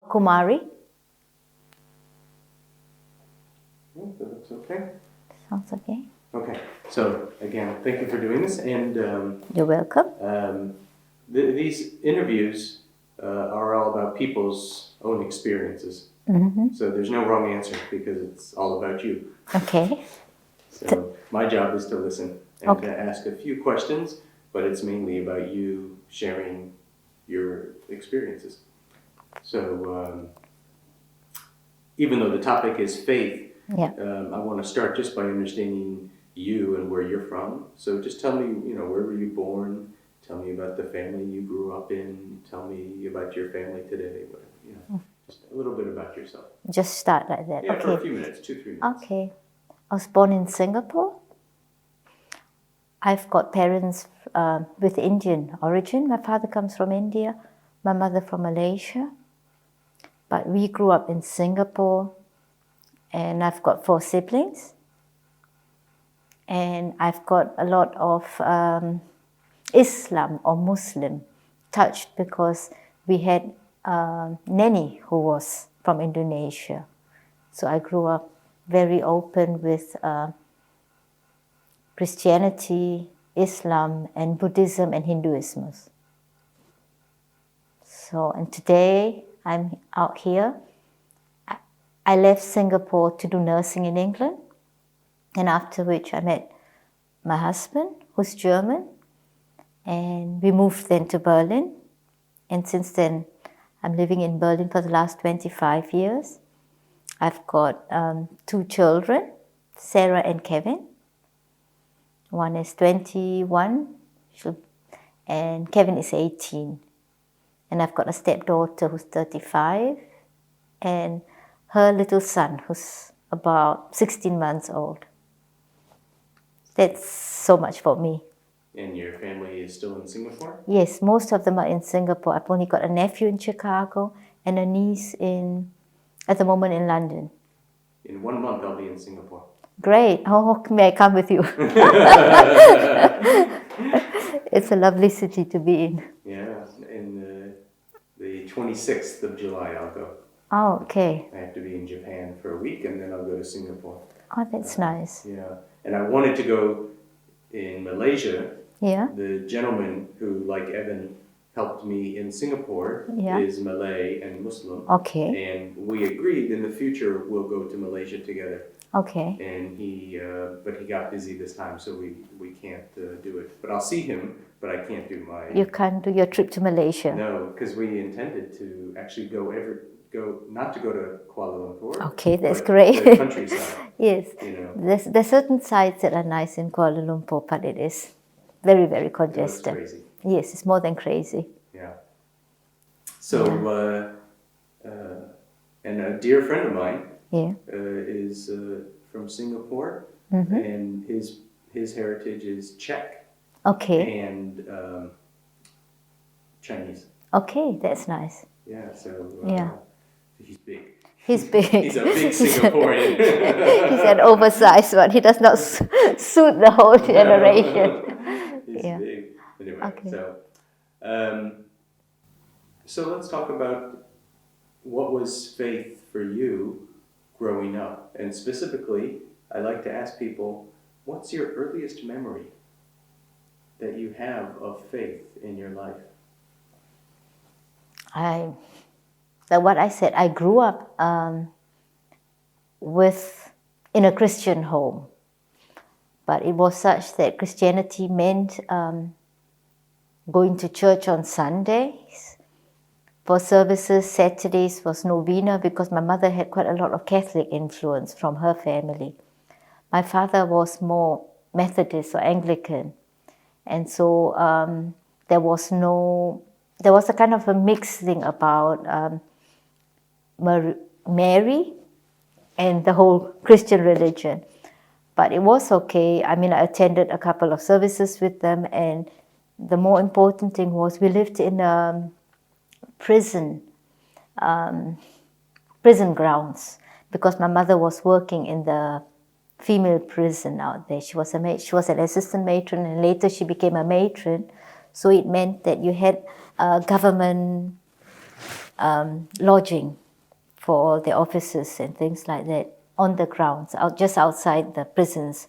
Kumari. That looks okay. Sounds okay. Okay, so again, thank you for doing this. And You're welcome. these interviews are all about people's own experiences. So there's no wrong answer because it's all about you. Okay. So my job is to listen and to ask a few questions, but it's mainly about you sharing your experiences. So even though the topic is faith, I want to start just by understanding you and where you're from. So just tell me, where were you born? Tell me about the family you grew up in. Tell me about your family today. Whatever, just a little bit about yourself. Just start like that. Yeah, Okay. for a few minutes, 2-3 minutes. Okay. I was born in Singapore. I've got parents with Indian origin. My father comes from India, my mother from Malaysia. But we grew up in Singapore, and I've got 4 siblings. And I've got a lot of Islam or Muslim touched because we had a nanny who was from Indonesia. So I grew up very open with Christianity, Islam, and Buddhism and Hinduism. So, and today I'm out here. I left Singapore to do nursing in England, and after which I met my husband, who's German, and we moved then to Berlin. And since then, I'm living in Berlin for the last 25 years. I've got 2 children, Sarah and Kevin. One is 21, and Kevin is 18. And I've got a stepdaughter who's 35, and her little son who's about 16 months old. That's so much for me. And your family is still in Singapore? Yes, most of them are in Singapore. I've only got a nephew in Chicago and a niece at the moment in London. In 1 month, I'll be in Singapore. Great. Oh, may I come with you? It's a lovely city to be in. Yeah, and the 26th of July I'll go. Oh, okay. I have to be in Japan for a week and then I'll go to Singapore. Oh, that's nice. Yeah, and I wanted to go in Malaysia. Yeah. The gentleman who, like Evan, helped me in Singapore is Malay and Muslim. Okay. And we agreed in the future we'll go to Malaysia together. Okay. And but he got busy this time, so we can't do it. But I'll see him, but I can't do my... You can't do your trip to Malaysia? No, because we intended to actually not to go to Kuala Lumpur. Okay, that's great. The countryside. Yes. There's certain sites that are nice in Kuala Lumpur, but it is very, very congested. It's crazy. Yes, it's more than crazy. Yeah. So, and a dear friend of mine is from Singapore, and his heritage is Czech. Okay. And Chinese. Okay, that's nice. Yeah, so he's big. He's big. He's a big Singaporean. He's an oversized one. He does not suit the whole generation. He's big. Anyway, so let's talk about what was faith for you growing up. And specifically, I like to ask people, what's your earliest memory that you have of faith in your life? What I said, I grew up in a Christian home, but it was such that Christianity meant going to church on Sundays. For services, Saturdays was novena because my mother had quite a lot of Catholic influence from her family. My father was more Methodist or Anglican, and so there was a kind of a mixed thing about Mary and the whole Christian religion. But it was okay. I mean, I attended a couple of services with them, and the more important thing was we lived in a prison grounds because my mother was working in the female prison out there. She was an assistant matron, and later she became a matron. So it meant that you had government lodging for the officers and things like that on the grounds, just outside the prisons.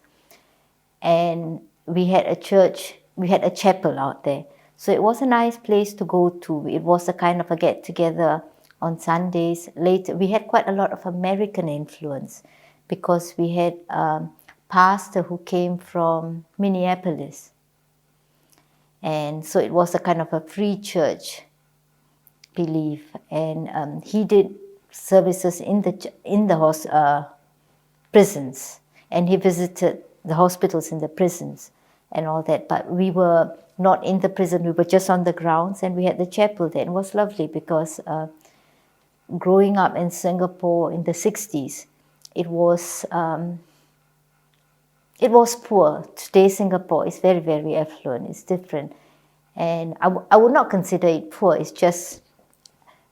And we had a church, we had a chapel out there. So it was a nice place to go to. It was a kind of a get-together on Sundays. Later, we had quite a lot of American influence because we had a pastor who came from Minneapolis. And so it was a kind of a free church belief. And he did services in the prisons. And he visited the hospitals in the prisons and all that. But we were not in the prison, we were just on the grounds, and we had the chapel there. It was lovely because growing up in Singapore in the 60s, it was poor. Today Singapore is very, very affluent, it's different. And I would not consider it poor, it's just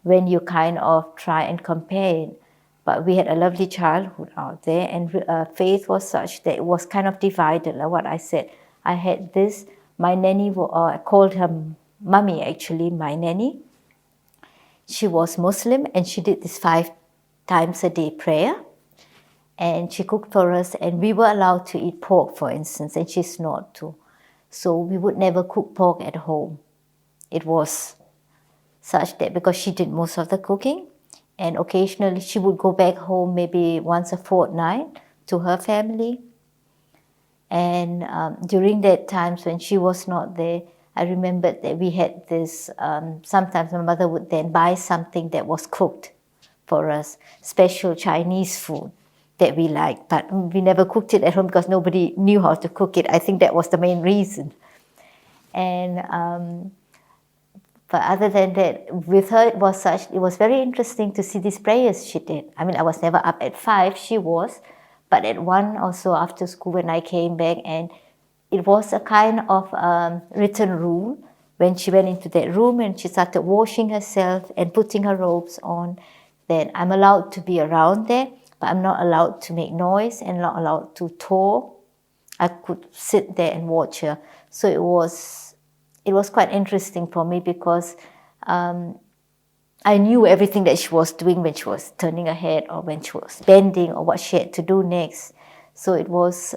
when you kind of try and compare it. But we had a lovely childhood out there, and faith was such that it was kind of divided, like what I said. I had this, my nanny, I called her mummy actually, my nanny. She was Muslim and she did this 5 times a day prayer. And she cooked for us, and we were allowed to eat pork, for instance, and she's not too. So we would never cook pork at home. It was such that because she did most of the cooking, and occasionally she would go back home maybe once a fortnight to her family. And during that times when she was not there, I remembered that we had this, sometimes my mother would then buy something that was cooked for us, special Chinese food that we liked, but we never cooked it at home because nobody knew how to cook it. I think that was the main reason. And but other than that, with her, it was very interesting to see these prayers she did. I mean, I was never up at 5, she was, but at 1 or so after school when I came back, and it was a kind of written rule when she went into that room and she started washing herself and putting her robes on, then I'm allowed to be around there, but I'm not allowed to make noise and not allowed to talk. I could sit there and watch her. So it was quite interesting for me because I knew everything that she was doing when she was turning her head or when she was bending or what she had to do next. So it was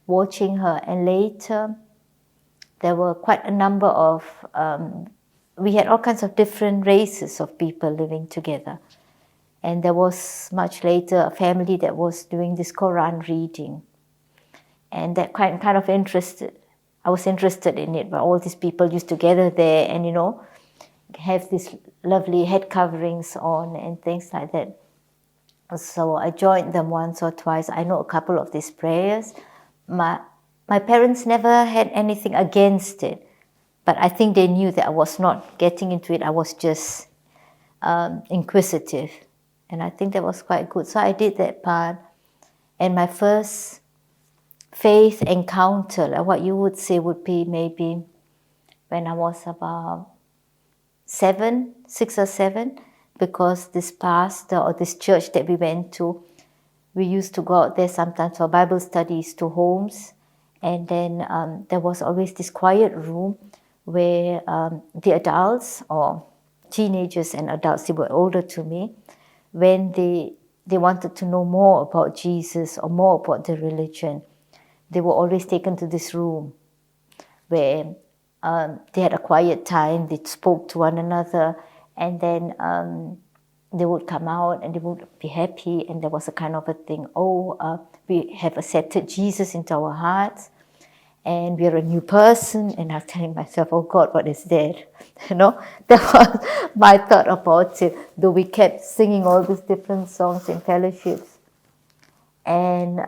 watching her. And later, there were quite a number of, we had all kinds of different races of people living together. And there was much later a family that was doing this Quran reading. And that kind of interested. I was interested in it, but all these people used to gather there and, have these lovely head coverings on and things like that. So I joined them once or twice. I know a couple of these prayers. My parents never had anything against it, but I think they knew that I was not getting into it. I was just inquisitive, and I think that was quite good. So I did that part, and my first faith encounter, like what you would say would be maybe when I was about 6 or 7, because this pastor or this church that we went to, we used to go out there sometimes for Bible studies to homes, and then there was always this quiet room where the adults or teenagers and adults, they were older to me, when they wanted to know more about Jesus or more about the religion, they were always taken to this room where they had a quiet time, they spoke to one another, and then they would come out and they would be happy, and there was a kind of a thing, we have accepted Jesus into our hearts, and we're a new person. And I'm telling myself, oh God, what is that? That was my thought about it, though we kept singing all these different songs in fellowships. And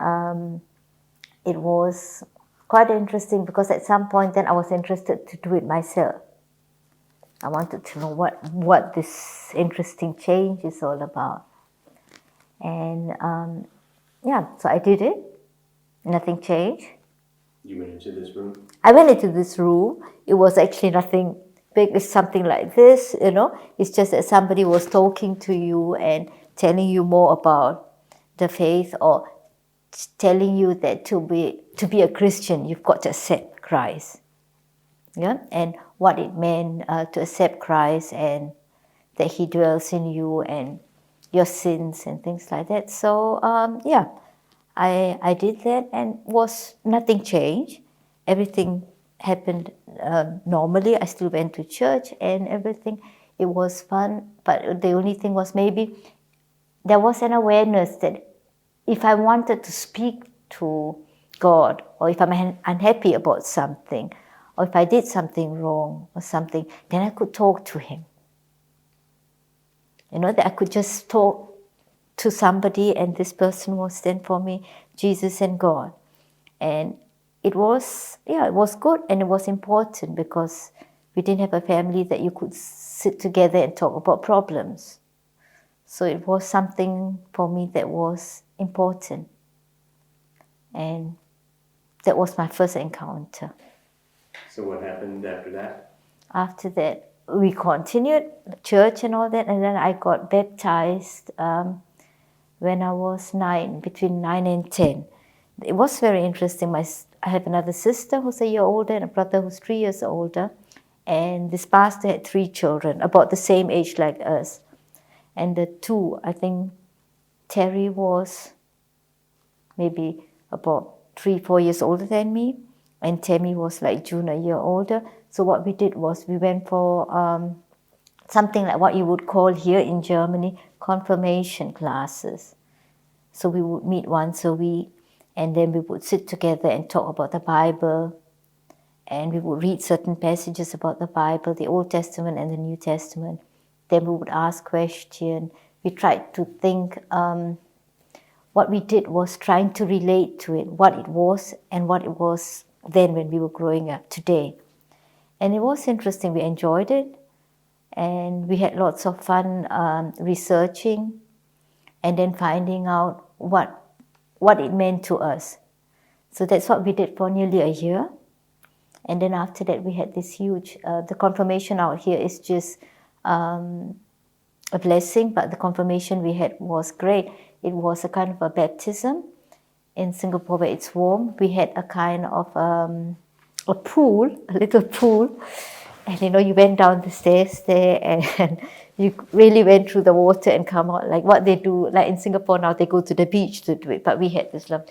it was quite interesting because at some point then I was interested to do it myself. I wanted to know what this interesting change is all about. And so I did it. Nothing changed. You went into this room? I went into this room. It was actually nothing big. It's something like this, It's just that somebody was talking to you and telling you more about the faith, or telling you that to be a Christian, you've got to accept Christ. Yeah? And what it meant to accept Christ, and that He dwells in you and your sins and things like that. So I did that, and nothing changed. Everything happened normally. I still went to church and everything. It was fun, but the only thing was maybe there was an awareness that if I wanted to speak to God, or if I'm unhappy about something, or if I did something wrong or something, then I could talk to Him. That I could just talk to somebody, and this person was then for me Jesus and God. And it was good, and it was important because we didn't have a family that you could sit together and talk about problems. So it was something for me that was important. And that was my first encounter. So what happened after that? After that, we continued church and all that, and then I got baptized when I was between 9 and 10. It was very interesting. I have another sister who's a year older and a brother who's 3 years older. And this pastor had 3 children, about the same age like us. And the 2, I think Terry was maybe about 3-4 years older than me, and Tammy was like June, a year older. So what we did was we went for something like what you would call here in Germany confirmation classes. So we would meet once a week, and then we would sit together and talk about the Bible, and we would read certain passages about the Bible, the Old Testament and the New Testament. Then we would ask questions. We tried to think. What we did was trying to relate to it, what it was and what it was then when we were growing up today. And it was interesting. We enjoyed it, and we had lots of fun researching and then finding out what it meant to us. So that's what we did for nearly a year. And then after that, we had this huge, the confirmation out here is just a blessing, but the confirmation we had was great. It was a kind of a baptism in Singapore where it's warm. We had a kind of a pool, a little pool. And you went down the stairs there and you really went through the water and come out like what they do. Like in Singapore now, they go to the beach to do it, but we had this love.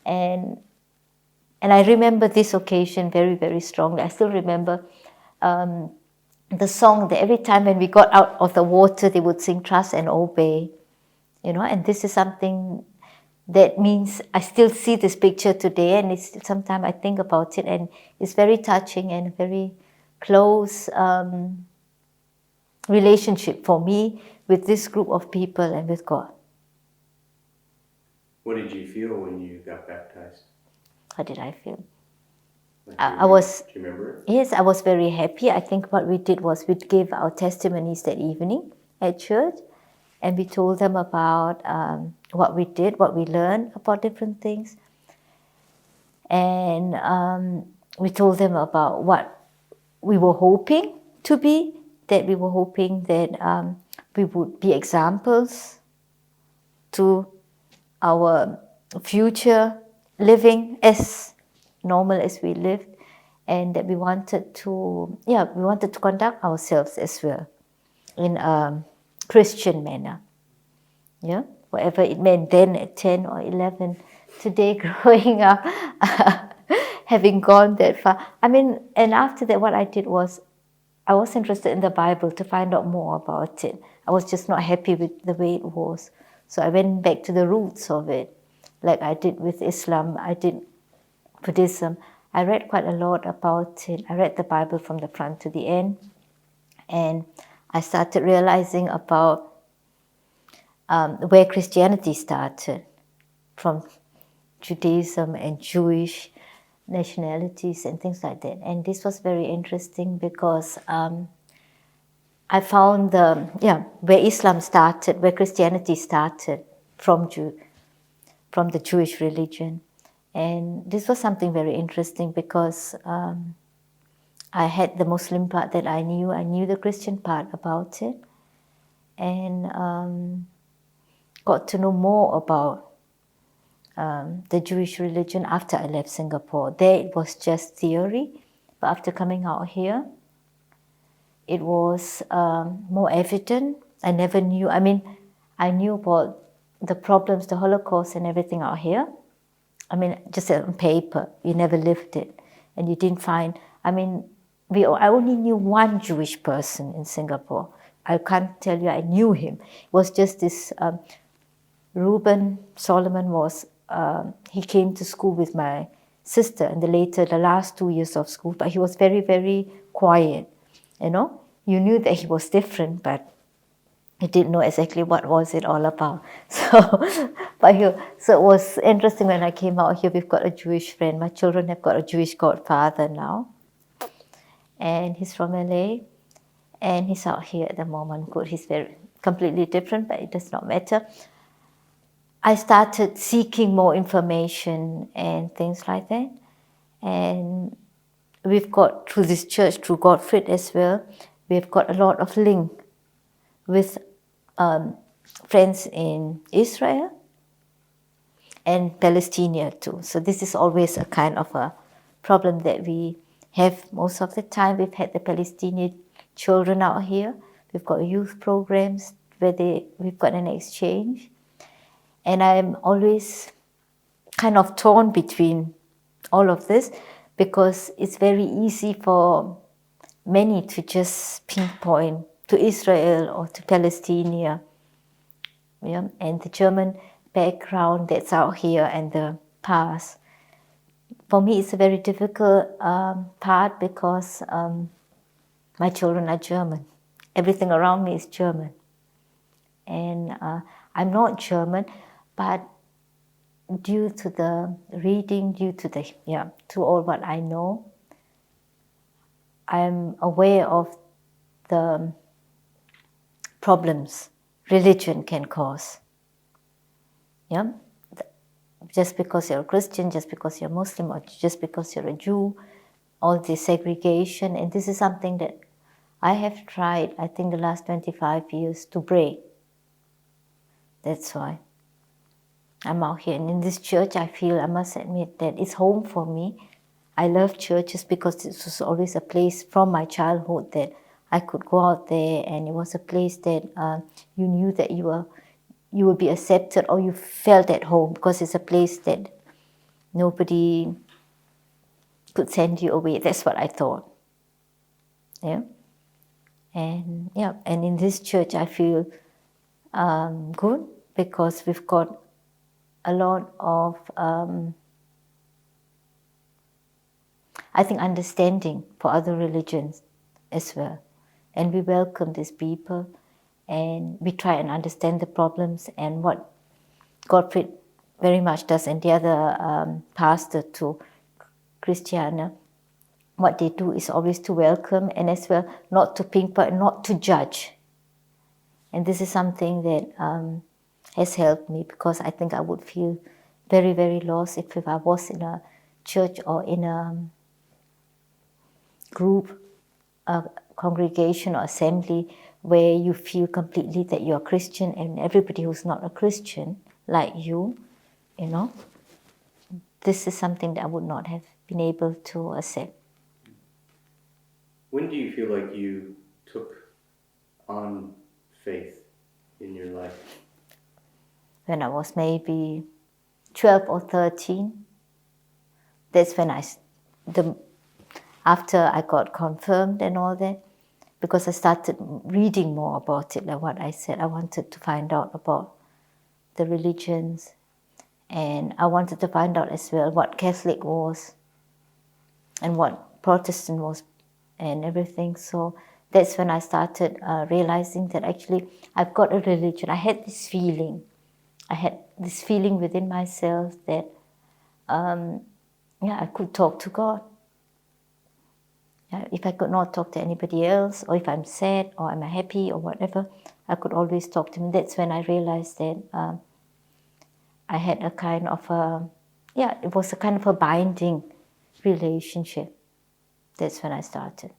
And I remember this occasion very, very strongly. I still remember the song that every time when we got out of the water, they would sing Trust and Obey. And this is something that means I still see this picture today, and sometimes I think about it, and it's very touching and very close relationship for me with this group of people and with God. What did you feel when you got baptized? How did I feel? Do you remember it? Yes, I was very happy. I think what we did was we gave our testimonies that evening at church, and we told them about what we did, what we learned about different things. And we told them about what we were hoping to be, that we were hoping that we would be examples to our future living as normal as we lived, and that we wanted to conduct ourselves as well in a Christian manner. Yeah, whatever it meant then at 10 or 11. Today, growing up, having gone that far. And after that, what I did was I was interested in the Bible to find out more about it. I was just not happy with the way it was. So I went back to the roots of it, like I did with Islam, I did Buddhism. I read quite a lot about it. I read the Bible from the front to the end. And I started realizing about where Christianity started, from Judaism and Jewish nationalities and things like that. And this was very interesting because I found where Islam started, where Christianity started from the Jewish religion. And this was something very interesting because I had the Muslim part that I knew the Christian part about it, and got to know more about the Jewish religion after I left Singapore. There it was just theory, but after coming out here, it was more evident. I never knew. I mean, I knew about the problems, the Holocaust and everything out here. I mean, just on paper, you never lived it. And you didn't find, I mean, I only knew one Jewish person in Singapore. I can't tell you I knew him. It was just this Reuben Solomon was, he came to school with my sister and the last 2 years of school, but he was very, very quiet, you know. You knew that he was different, but you didn't know exactly what was it all about. So it was interesting when I came out here. We've got a Jewish friend. My children have got a Jewish godfather now, and he's from LA, and he's out here at the moment. Good, he's very completely different, but it does not matter. I started seeking more information and things like that, and we've got through this church, through Godfrey as well, we've got a lot of link with friends in Israel and Palestine too. So this is always a kind of a problem that we have most of the time. We've had the Palestinian children out here. We've got youth programs where we've got an exchange. And I'm always kind of torn between all of this because it's very easy for many to just pinpoint to Israel or to Palestine, yeah, and the German background that's out here and the past. For me, it's a very difficult part because my children are German. Everything around me is German. And I'm not German, but due to the reading, to all what I know, I'm aware of the problems religion can cause. Yeah, just because you're a Christian, just because you're Muslim, or just because you're a Jew, all this segregation, and this is something that I have tried, I think, the last 25 years to break. That's why I'm out here. And in this church, I must admit that it's home for me. I love churches because it was always a place from my childhood that I could go out there, and it was a place that you knew that you would be accepted or you felt at home because it's a place that nobody could send you away. That's what I thought. Yeah. And in this church, I feel good because we've got a lot of, I think, understanding for other religions as well. And we welcome these people and we try and understand the problems and what Godfrey very much does, and the other pastor to Christiana, what they do is always to welcome and as well not to pinpoint, not to judge. And this is something that has helped me because I think I would feel very, very lost if I was in a church or in a group, a congregation or assembly where you feel completely that you're a Christian and everybody who's not a Christian like you know, this is something that I would not have been able to accept. When do you feel like you took on faith in your life? When I was maybe 12 or 13. That's when after I got confirmed and all that, because I started reading more about it, like what I said. I wanted to find out about the religions, and I wanted to find out as well what Catholic was and what Protestant was and everything. So that's when I started realizing that actually I've got a religion. I had this feeling within myself that I could talk to God. If I could not talk to anybody else, or if I'm sad or I'm happy or whatever, I could always talk to him. That's when I realized that I had a kind of it was a kind of a binding relationship. That's when I started.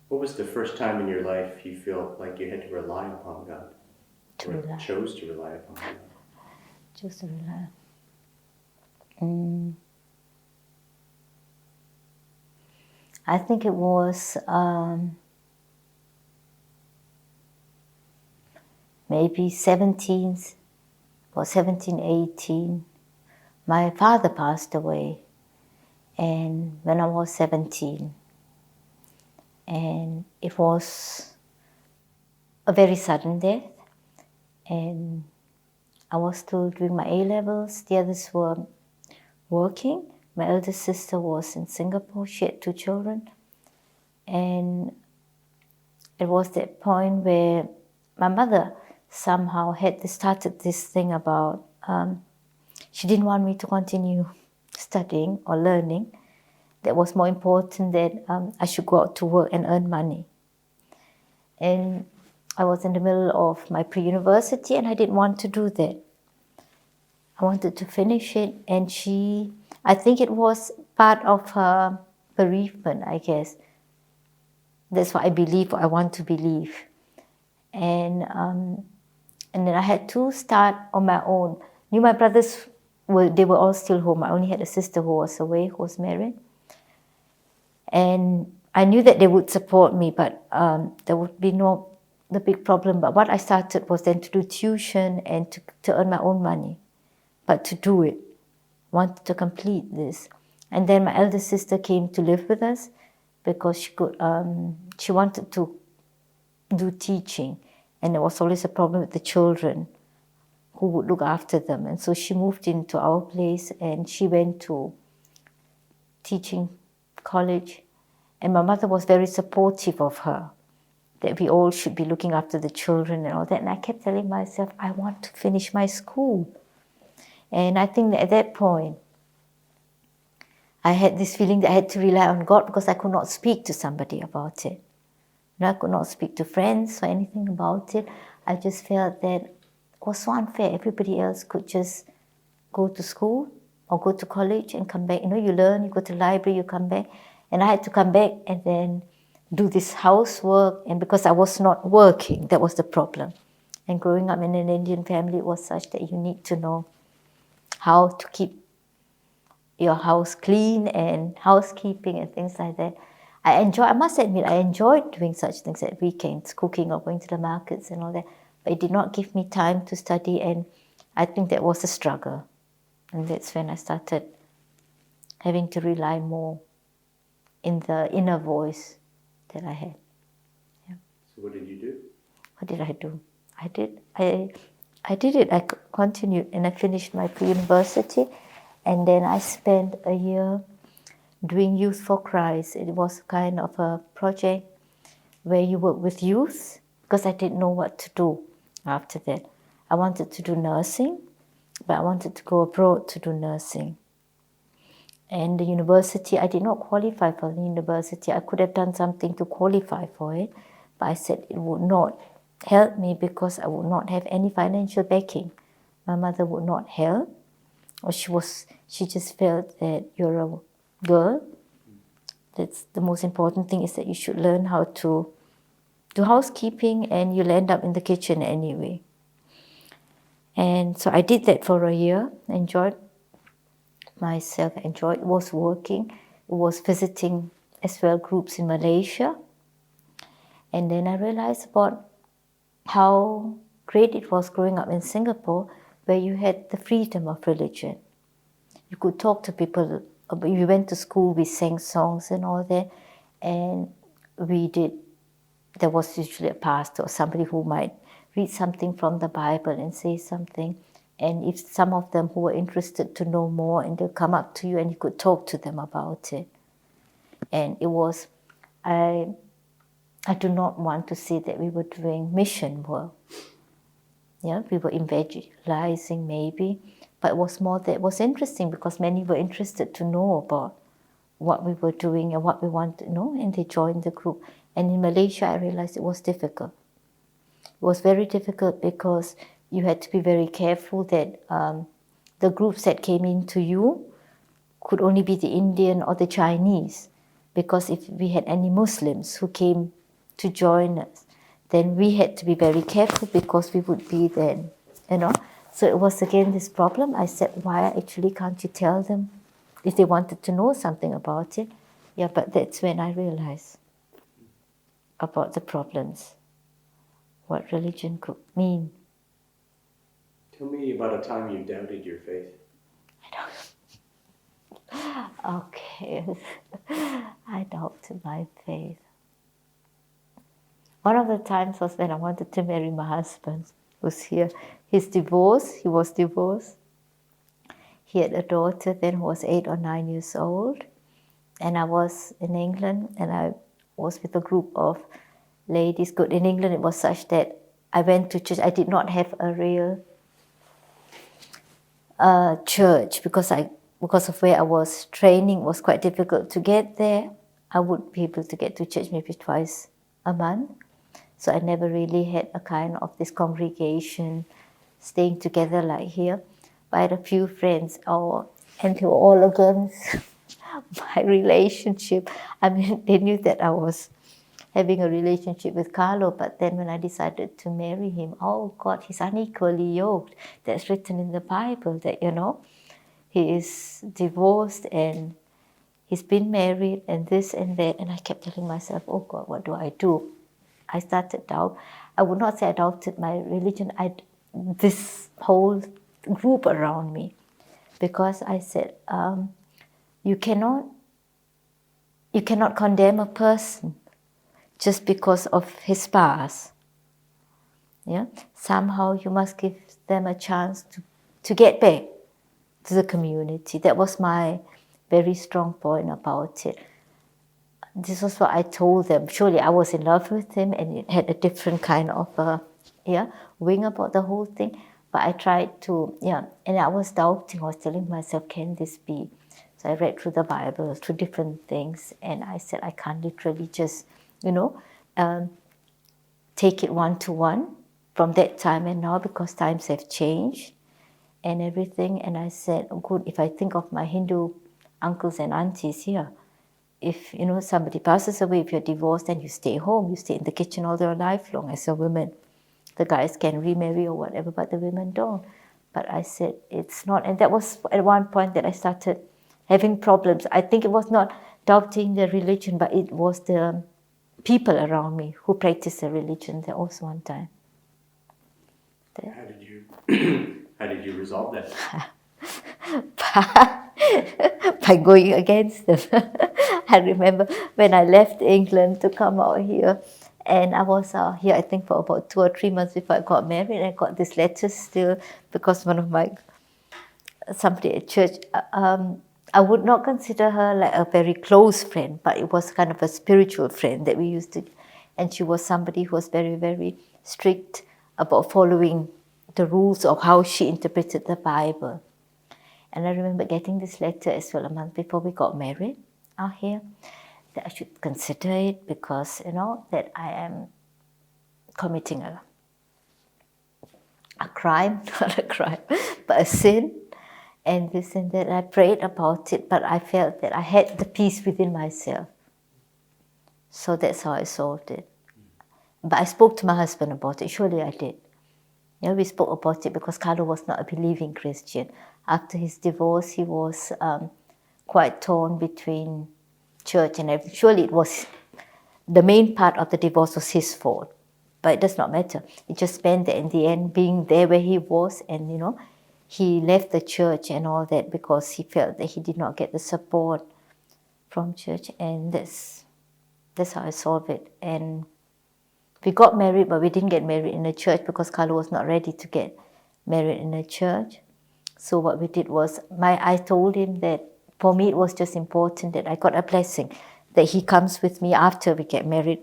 What was the first time in your life you felt like you had to rely upon God? Chose to rely upon God? Chose to rely. I think it was maybe 17 or 17, 18, my father passed away. And when I was 17, and it was a very sudden death. And I was still doing my A-levels. The others were working. My eldest sister was in Singapore. She had 2 children. And it was that point where my mother somehow had started this thing about she didn't want me to continue studying or learning. That was more important that I should go out to work and earn money. And I was in the middle of my pre-university and I didn't want to do that. I wanted to finish it, and I think it was part of her bereavement, I guess. That's what I believe, or I want to believe. And then I had to start on my own. My brothers they were all still home. I only had a sister who was away, who was married. And I knew that they would support me, but there would be the big problem. But what I started was then to do tuition and to earn my own money. But to do it, wanted to complete this. And then my eldest sister came to live with us because she wanted to do teaching. And there was always a problem with the children, who would look after them. And so she moved into our place and she went to teaching college. And my mother was very supportive of her, that we all should be looking after the children and all that. And I kept telling myself, I want to finish my school. And I think that at that point, I had this feeling that I had to rely on God because I could not speak to somebody about it. I could not speak to friends or anything about it. I just felt that it was so unfair. Everybody else could just go to school or go to college and come back. You learn, you go to the library, you come back. And I had to come back and then do this housework. And because I was not working, that was the problem. And growing up in an Indian family, it was such that you need to know how to keep your house clean and housekeeping and things like that. I must admit, I enjoyed doing such things at weekends, cooking or going to the markets and all that. But it did not give me time to study, and I think that was a struggle. And that's when I started having to rely more in the inner voice that I had. Yeah. So what did you do? What did I do? I did it. I continued and I finished my pre-university, and then I spent a year doing Youth for Christ. It was kind of a project where you work with youth, because I didn't know what to do after that. I wanted to do nursing, but I wanted to go abroad to do nursing. And the university, I did not qualify for the university. I could have done something to qualify for it, but I said it would not help me because I would not have any financial backing. My mother would not help, or she just felt that you're a girl. That's the most important thing, is that you should learn how to do housekeeping and you'll end up in the kitchen anyway. And so I did that for a year, enjoyed myself, it was working, it was visiting as well groups in Malaysia. And then I realized about how great it was growing up in Singapore, where you had the freedom of religion. You could talk to people. We went to school, we sang songs and all that, and there was usually a pastor or somebody who might read something from the Bible and say something. And if some of them who were interested to know more, and they'll come up to you and you could talk to them about it. And it was, I do not want to say that we were doing mission work. Yeah, we were evangelizing maybe, but it was more that it was interesting because many were interested to know about what we were doing and what we wanted to know, and they joined the group. And in Malaysia, I realized it was difficult. It was very difficult because you had to be very careful that the groups that came into you could only be the Indian or the Chinese, because if we had any Muslims who came to join us, then we had to be very careful because we would be then, So it was again this problem. I said, why actually can't you tell them if they wanted to know something about it? Yeah, but that's when I realized about the problems, what religion could mean Tell me about a time you doubted your faith. Okay, I doubted my faith. One of the times was when I wanted to marry my husband, who's here. He's divorced, he was divorced. He had a daughter then who was 8 or 9 years old. And I was in England and I was with a group of ladies. Good, in England it was such that I went to church. I did not have a real church because of where I was training. It was quite difficult to get there. I would be able to get to church maybe twice a month. So I never really had a kind of this congregation staying together like here. But I had a few friends, and they were all against my relationship. I mean, they knew that I was having a relationship with Carlo, but then when I decided to marry him, oh God, he's unequally yoked. That's written in the Bible that, he is divorced and he's been married and this and that. And I kept telling myself, oh God, what do I do? I started doubt. I would not say I doubted my religion. This whole group around me, because I said, you cannot condemn a person just because of his past. Yeah, somehow you must give them a chance to get back to the community. That was my very strong point about it. This was what I told them. Surely I was in love with him and it had a different kind of wing about the whole thing. But I tried to, and I was doubting. I was telling myself, can this be? So I read through the Bible, through different things, and I said, I can't literally just, take it one-to-one from that time and now, because times have changed and everything. And I said, oh, good, if I think of my Hindu uncles and aunties here, if somebody passes away, if you're divorced, then you stay home, you stay in the kitchen all your life long as a woman. The guys can remarry or whatever, but the women don't. But I said it's not, and that was at one point that I started having problems. I think it was not doubting the religion, but it was the people around me who practice the religion. There was one time. How did you resolve that? By going against them. I remember when I left England to come out here, and I was here I think for about 2 or 3 months before I got married. I got this letter still because somebody at church, I would not consider her like a very close friend, but it was kind of a spiritual friend that we used to, and she was somebody who was very, very strict about following the rules of how she interpreted the Bible. And I remember getting this letter as well a month before we got married out here, that I should consider it because, that I am committing a crime, not a crime, but a sin, and this and that. I prayed about it, but I felt that I had the peace within myself. So that's how I solved it. But I spoke to my husband about it. Surely I did. We spoke about it because Carlo was not a believing Christian. After his divorce, he was quite torn between church and everything. Surely it was, the main part of the divorce was his fault. But it does not matter. It just meant that in the end, being there where he was, and he left the church and all that because he felt that he did not get the support from church. And that's how I solved it. And we got married, but we didn't get married in a church because Carlo was not ready to get married in a church. So what we did was, I told him that for me it was just important that I got a blessing, that he comes with me after we get married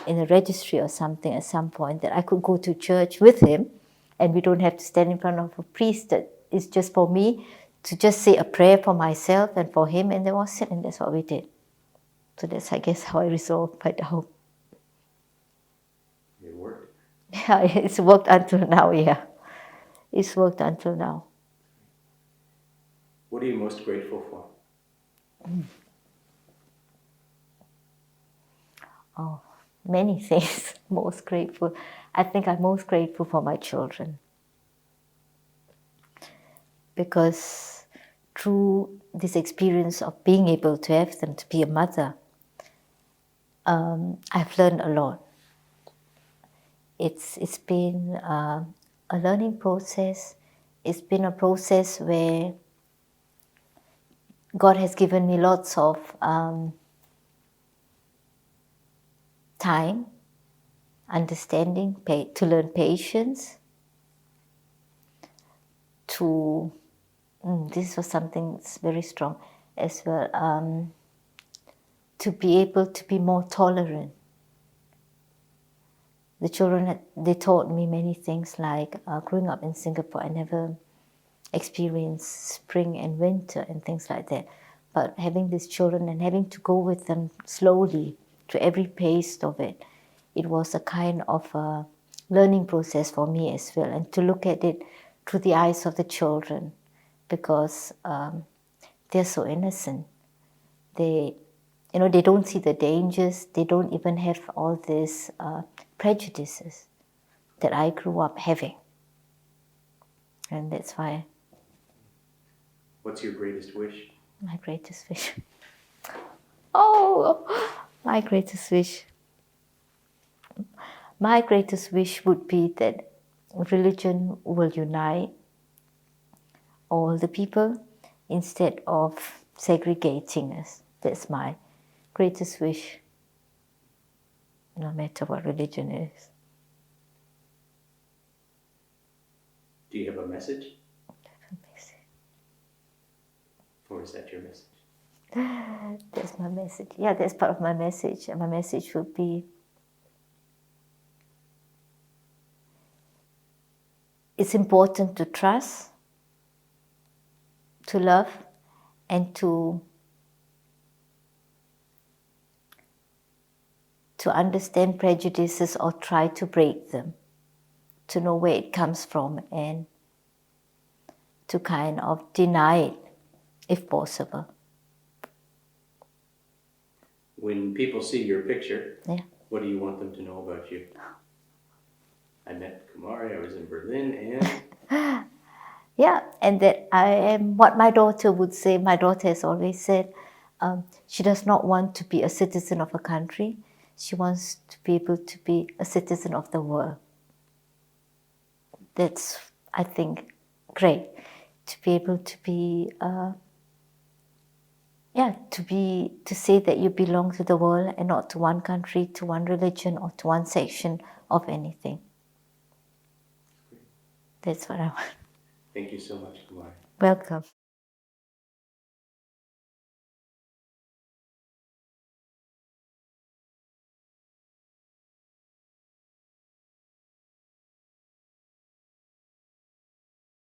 in a registry or something at some point, that I could go to church with him and we don't have to stand in front of a priest. That it's just for me to just say a prayer for myself and for him, and that was it, and that's what we did. So that's, I guess, how I resolved my doubt. It worked. Yeah, it's worked until now, yeah. It's worked until now. What are you most grateful for? Oh, many things. Most grateful. I think I'm most grateful for my children. Because through this experience of being able to have them, to be a mother, I've learned a lot. It's been a a learning process. It's been a process where God has given me lots of time, understanding, to learn patience, to, this was something that's very strong as well, to be able to be more tolerant. The children, they taught me many things, like growing up in Singapore, I never experienced spring and winter and things like that. But having these children and having to go with them slowly to every pace of it, it was a kind of a learning process for me as well. And to look at it through the eyes of the children, because they're so innocent. They don't see the dangers. They don't even have all these prejudices that I grew up having. And that's why. What's your greatest wish? My greatest wish. Oh, my greatest wish. My greatest wish would be that religion will unite all the people instead of segregating us. That's my greatest wish, no matter what religion is. Do you have a message? Or is that your message? That's my message. Yeah, that's part of my message. And my message would be, it's important to trust, to love, and to understand prejudices or try to break them, to know where it comes from, and to kind of deny it if possible. When people see your picture, Yeah. What do you want them to know about you? I met Kumari, I was in Berlin, and... Yeah, and that I am what my daughter would say. My daughter has always said she does not want to be a citizen of a country. She wants to be able to be a citizen of the world. That's, I think, great. To be able to be, to say that you belong to the world and not to one country, to one religion, or to one section of anything. That's what I want. Thank you so much, Kumari. Welcome.